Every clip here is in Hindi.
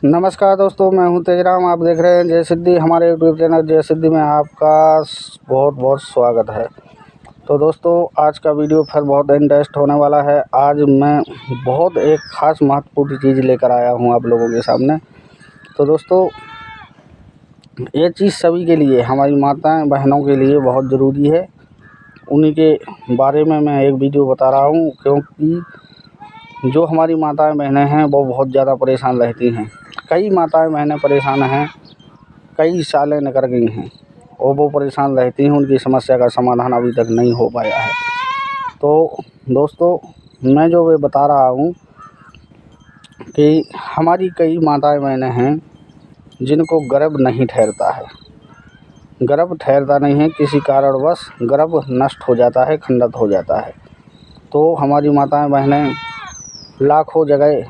नमस्कार दोस्तों, मैं हूं तेजराम। आप देख रहे हैं जय सिद्धि। हमारे यूट्यूब चैनल जय सिद्धि में आपका बहुत बहुत स्वागत है। तो दोस्तों, आज का वीडियो फिर बहुत इंटरेस्ट होने वाला है। आज मैं बहुत एक ख़ास महत्वपूर्ण चीज़ लेकर आया हूं आप लोगों के सामने। तो दोस्तों, ये चीज़ सभी के लिए, हमारी माताएं बहनों के लिए बहुत ज़रूरी है। उन्हीं के बारे में मैं एक वीडियो बता रहा हूँ, क्योंकि जो हमारी माताएं बहनें हैं वो बहुत ज़्यादा परेशान रहती हैं। कई माताएं बहनें परेशान हैं, कई सालें निकल गई हैं और वो परेशान रहती हैं। उनकी समस्या का समाधान अभी तक नहीं हो पाया है। तो दोस्तों, मैं जो ये बता रहा हूँ कि हमारी कई माताएं बहनें हैं जिनको गर्भ नहीं ठहरता है। गर्भ ठहरता नहीं है, किसी कारणवश गर्भ नष्ट हो जाता है, खंडित हो जाता है। तो हमारी माताएं बहनें लाखों जगह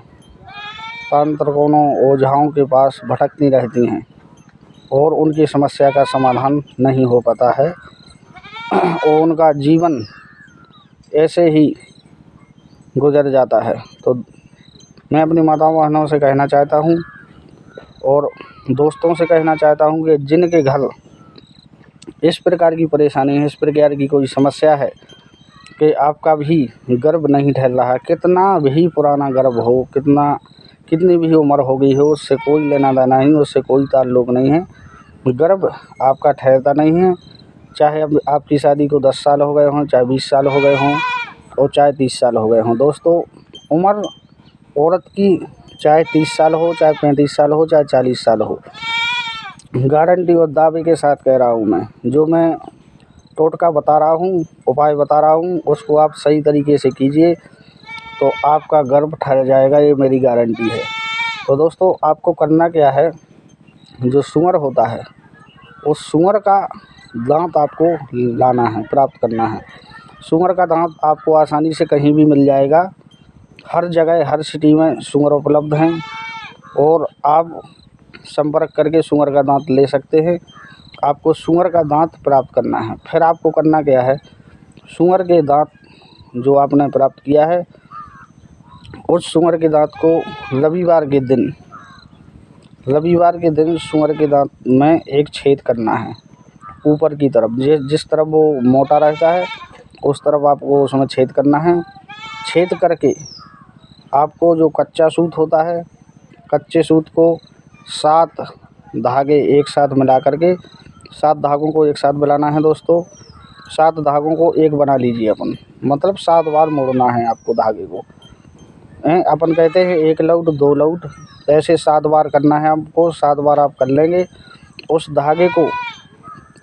तांत्रिकों, ओझाओं के पास भटकती रहती हैं और उनकी समस्या का समाधान नहीं हो पाता है और उनका जीवन ऐसे ही गुजर जाता है। तो मैं अपनी माताओं बहनों से कहना चाहता हूँ और दोस्तों से कहना चाहता हूँ कि जिनके घर इस प्रकार की परेशानी है, इस प्रकार की कोई समस्या है कि आपका भी गर्भ नहीं ठहर रहा है, कितना भी पुराना गर्भ हो, कितनी भी उम्र हो गई हो, उससे कोई लेना देना नहीं, उससे कोई ताल्लुक़ नहीं है। गर्भ आपका ठहरता नहीं है, चाहे अब आपकी शादी को 10 साल हो गए हों, चाहे 20 साल हो गए हों और चाहे 30 साल हो गए हों। दोस्तों, उम्र औरत की चाहे 30 साल हो, चाहे 35 साल हो, चाहे 40 साल हो, गारंटी और दावे के साथ कह रहा हूँ मैं, जो मैं टोटका बता रहा हूँ, उपाय बता रहा हूँ, उसको आप सही तरीके से कीजिए तो आपका गर्भ ठहर जाएगा, ये मेरी गारंटी है। तो दोस्तों, आपको करना क्या है, जो सूअर होता है उस सूअर का दांत आपको लाना है, प्राप्त करना है। सूअर का दांत आपको आसानी से कहीं भी मिल जाएगा। हर जगह, हर सिटी में सूअर उपलब्ध हैं और आप संपर्क करके सूअर का दांत ले सकते हैं। आपको सूअर का दांत प्राप्त करना है। फिर आपको करना क्या है, सूअर के दांत जो आपने प्राप्त किया है, उस सूअर के दांत को रविवार के दिन सूअर के दांत में एक छेद करना है ऊपर की तरफ। जिस तरफ वो मोटा रहता है उस तरफ आपको उसमें छेद करना है। छेद करके आपको जो कच्चा सूत होता है, कच्चे सूत को 7 धागे एक साथ मिला करके, 7 धागों को एक साथ मिलाना है दोस्तों। 7 धागों को एक बना लीजिए अपन, मतलब 7 बार मोड़ना है आपको धागे को। अपन कहते हैं 1 लौट 2 लौट, ऐसे 7 बार करना है आपको। 7 बार आप कर लेंगे, उस धागे को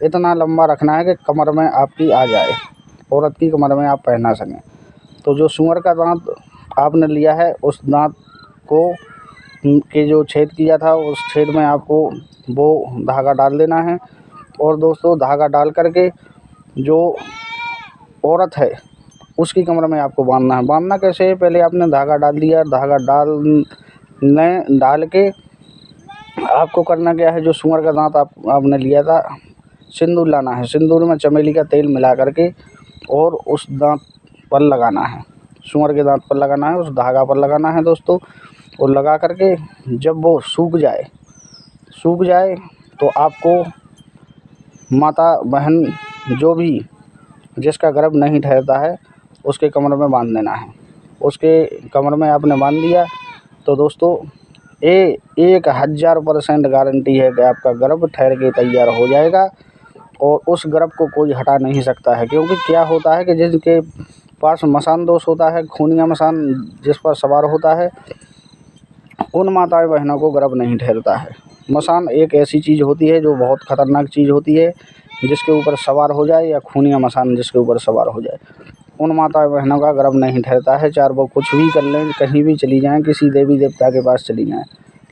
इतना लंबा रखना है कि कमर में आपकी आ जाए, औरत की कमर में आप पहना सकें। तो जो सूअर का दांत आपने लिया है, उस दांत को के जो छेद किया था, उस छेद में आपको वो धागा डाल देना है। और दोस्तों, धागा डाल करके जो औरत है उसकी कमर में आपको बांधना है। बांधना कैसे है, पहले आपने धागा डाल दिया, धागा डाल के आपको करना क्या है, जो सूअर का दांत आपने लिया था, सिंदूर लाना है। सिंदूर में चमेली का तेल मिला करके और उस दांत पर लगाना है, सूअर के दांत पर लगाना है, उस धागा पर लगाना है दोस्तों। और लगा करके जब वो सूख जाए तो आपको माता बहन जो भी जिसका गर्भ नहीं ठहरता है उसके कमर में बांध देना है। उसके कमर में आपने बांध दिया तो दोस्तों, 1000% गारंटी है कि आपका गर्भ ठहर के तैयार हो जाएगा और उस गर्भ को कोई हटा नहीं सकता है। क्योंकि क्या होता है कि जिनके पास मसान दोष होता है, खूनिया मसान जिस पर सवार होता है, उन माताएं बहनों को गर्भ नहीं ठहरता है। मसान एक ऐसी चीज़ होती है जो बहुत ख़तरनाक चीज़ होती है, जिसके ऊपर सवार हो जाए, या खूनिया मसान जिसके ऊपर सवार हो जाए, उन माता बहनों का गर्भ नहीं ठहरता है। चाहे वो कुछ भी कर लें, कहीं भी चली जाएं, किसी देवी देवता के पास चली जाएं,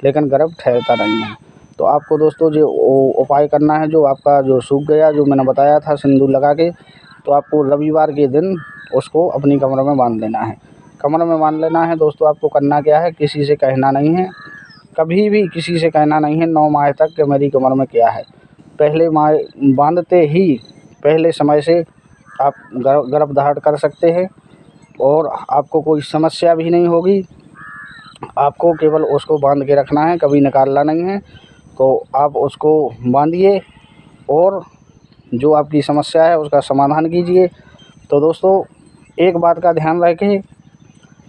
लेकिन गर्भ ठहरता नहीं है। तो आपको दोस्तों जो उपाय करना है, जो आपका जो सूख गया, जो मैंने बताया था सिंदूर लगा के, तो आपको रविवार के दिन उसको अपनी कमर में बांध लेना है। कमर में बांध लेना है दोस्तों। आपको करना क्या है, किसी से कहना नहीं है, कभी भी किसी से कहना नहीं है 9 माह तक कि मेरी कमर में क्या है। पहले माह बांधते ही पहले समय से आप गर्भ धारण कर सकते हैं और आपको कोई समस्या भी नहीं होगी। आपको केवल उसको बांध के रखना है, कभी निकालना नहीं है। तो आप उसको बांधिए और जो आपकी समस्या है उसका समाधान कीजिए। तो दोस्तों, एक बात का ध्यान रखें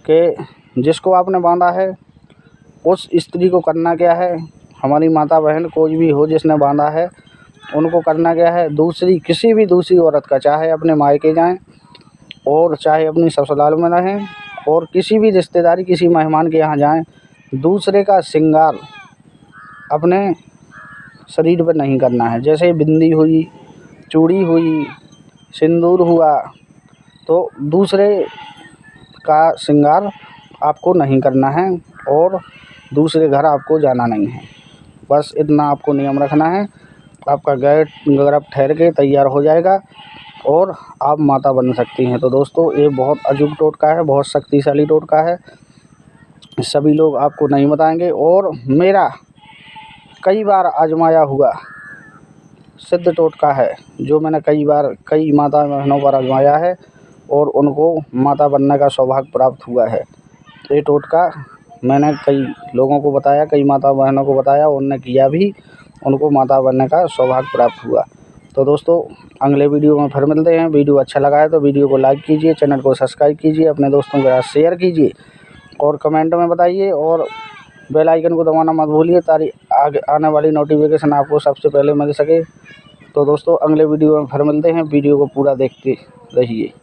कि जिसको आपने बांधा है उस स्त्री को करना क्या है, हमारी माता बहन कोई भी हो जिसने बांधा है, उनको करना क्या है, किसी भी दूसरी औरत का, चाहे अपने मायके जाएं और चाहे अपनी ससुराल में रहें और किसी भी रिश्तेदारी, किसी मेहमान के यहाँ जाएं, दूसरे का श्रृंगार अपने शरीर पर नहीं करना है। जैसे बिंदी हुई, चूड़ी हुई, सिंदूर हुआ, तो दूसरे का श्रृंगार आपको नहीं करना है और दूसरे घर आपको जाना नहीं है। बस इतना आपको नियम रखना है, आपका गर्भ ठहर के तैयार हो जाएगा और आप माता बन सकती हैं। तो दोस्तों, ये बहुत अजूब टोटका है, बहुत शक्तिशाली टोटका है, सभी लोग आपको नहीं बताएंगे और मेरा कई बार आजमाया हुआ सिद्ध टोटका है, जो मैंने कई माता बहनों पर आजमाया है और उनको माता बनने का सौभाग्य प्राप्त हुआ है। ये टोटका मैंने कई लोगों को बताया, कई माता बहनों को बताया, उन्होंने किया भी, उनको माता बनने का सौभाग्य प्राप्त हुआ। तो दोस्तों, अगले वीडियो में फिर मिलते हैं। वीडियो अच्छा लगा है तो वीडियो को लाइक कीजिए, चैनल को सब्सक्राइब कीजिए, अपने दोस्तों के साथ शेयर कीजिए और कमेंट में बताइए और बेल आइकन को दबाना मत भूलिए ताकि आगे आने वाली नोटिफिकेशन आपको सबसे पहले मिल सके। तो दोस्तों, अगले वीडियो में फिर मिलते हैं। वीडियो को पूरा देखते रहिए।